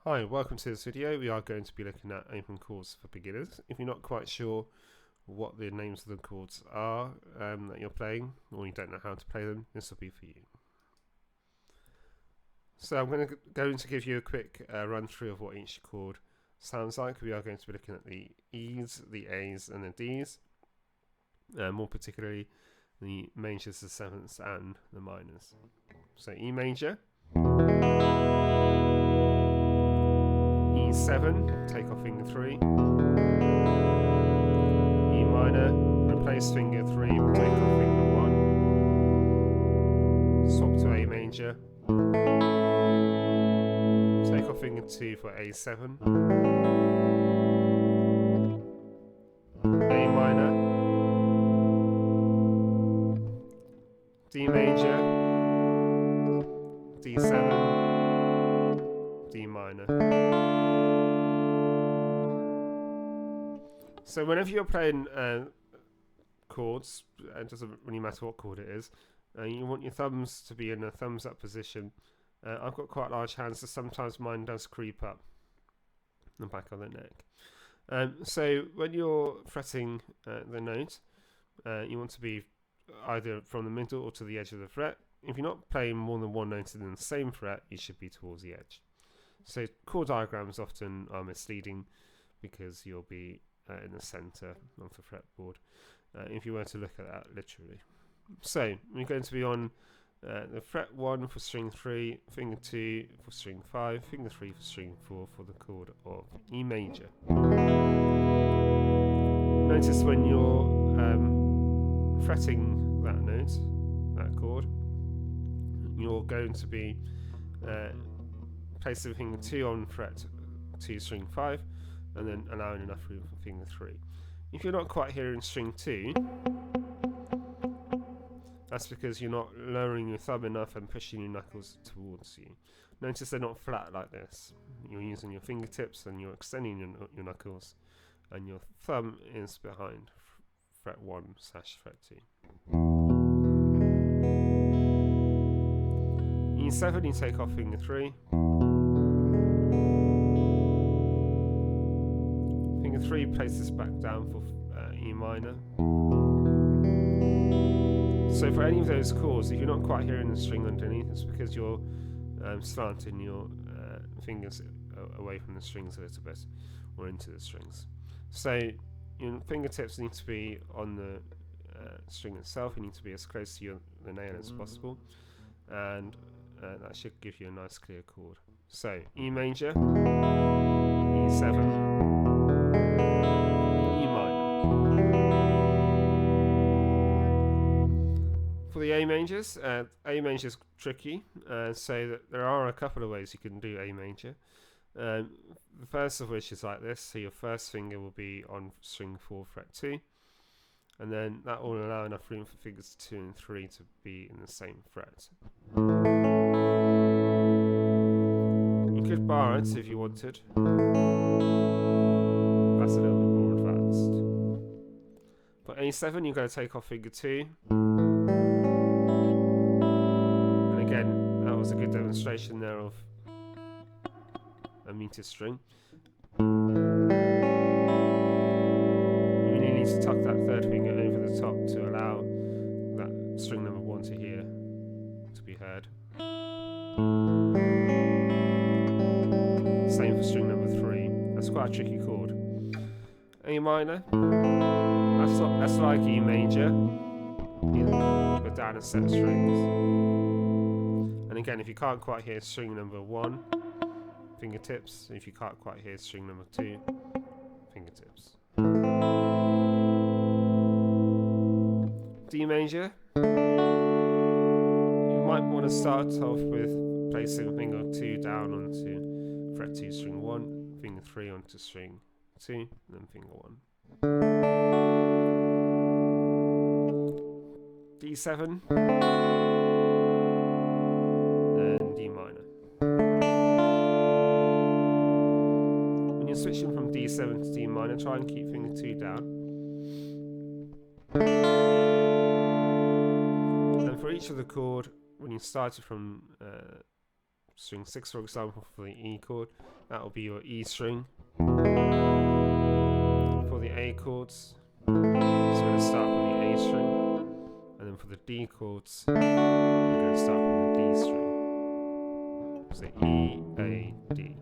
Hi, welcome to this video. We are going to be looking at open chords for beginners. If you're not quite sure what the names of the chords are that you're playing, or you don't know how to play them, this will be for you. So I'm going to give you a quick run through of what each chord sounds like. We are going to be looking at the E's, the A's and the D's, more particularly the majors, the sevenths and the minors. So E major, E7, take off finger 3, E minor, replace finger 3, take off finger 1, swap to A major, take off finger 2 for A7, A minor, D major, D7, D minor. So whenever you're playing chords, it doesn't really matter what chord it is, you want your thumbs to be in a thumbs up position. I've got quite large hands, so sometimes mine does creep up the back of the neck. So when you're fretting the note, you want to be either from the middle or to the edge of the fret. If you're not playing more than one note in the same fret, you should be towards the edge. So chord diagrams often are misleading because you'll be in the center of the fretboard if you were to look at that literally. So we're going to be on the fret 1 for string 3, finger 2 for string 5, finger 3 for string 4 for the chord of E major. Notice when you're fretting that note, that chord, you're going to be placing finger 2 on fret 2 string 5 and then allowing enough room for finger 3. If you're not quite hearing string 2, that's because you're not lowering your thumb enough and pushing your knuckles towards you. Notice they're not flat like this. You're using your fingertips and you're extending your knuckles, and your thumb is behind fret 1 / fret 2. E7, you take off finger 3. Finger 3 places back down for E minor. So for any of those chords, if you're not quite hearing the string underneath, it's because you're slanting your fingers away from the strings a little bit, or into the strings. So your fingertips need to be on the string itself. You need to be as close to the nail as possible, and that should give you a nice clear chord. So E major, E7, E minor. For the A majors, A major is tricky, so that there are a couple of ways you can do A major. The first of which is like this, so your first finger will be on string 4 fret 2, and then that will allow enough room for fingers 2 and 3 to be in the same fret. You could bar it if you wanted. That's a little bit more advanced. For A7, you're going to take off finger 2. And again, that was a good demonstration there of a meter string. You really need to tuck that third finger over the top to allow that string number 1 to be heard. Same for string number 3. That's quite a tricky chord. A minor, that's like E major, but down a set of strings. And again, if you can't quite hear string number 1, fingertips. If you can't quite hear string number 2, fingertips. D major, you might want to start off with placing finger 2 down onto fret 2 string 1, finger 3 onto string 2, and then finger 1. D7 and D minor. When you're switching from D7 to D minor, try and keep finger 2 down. And for each of the chord, when you started from string 6, for example, for the E chord, that will be your E string. For the A chords, it's going to start from the A string, and then for the D chords, we're going to start from the D string. So E, A, D.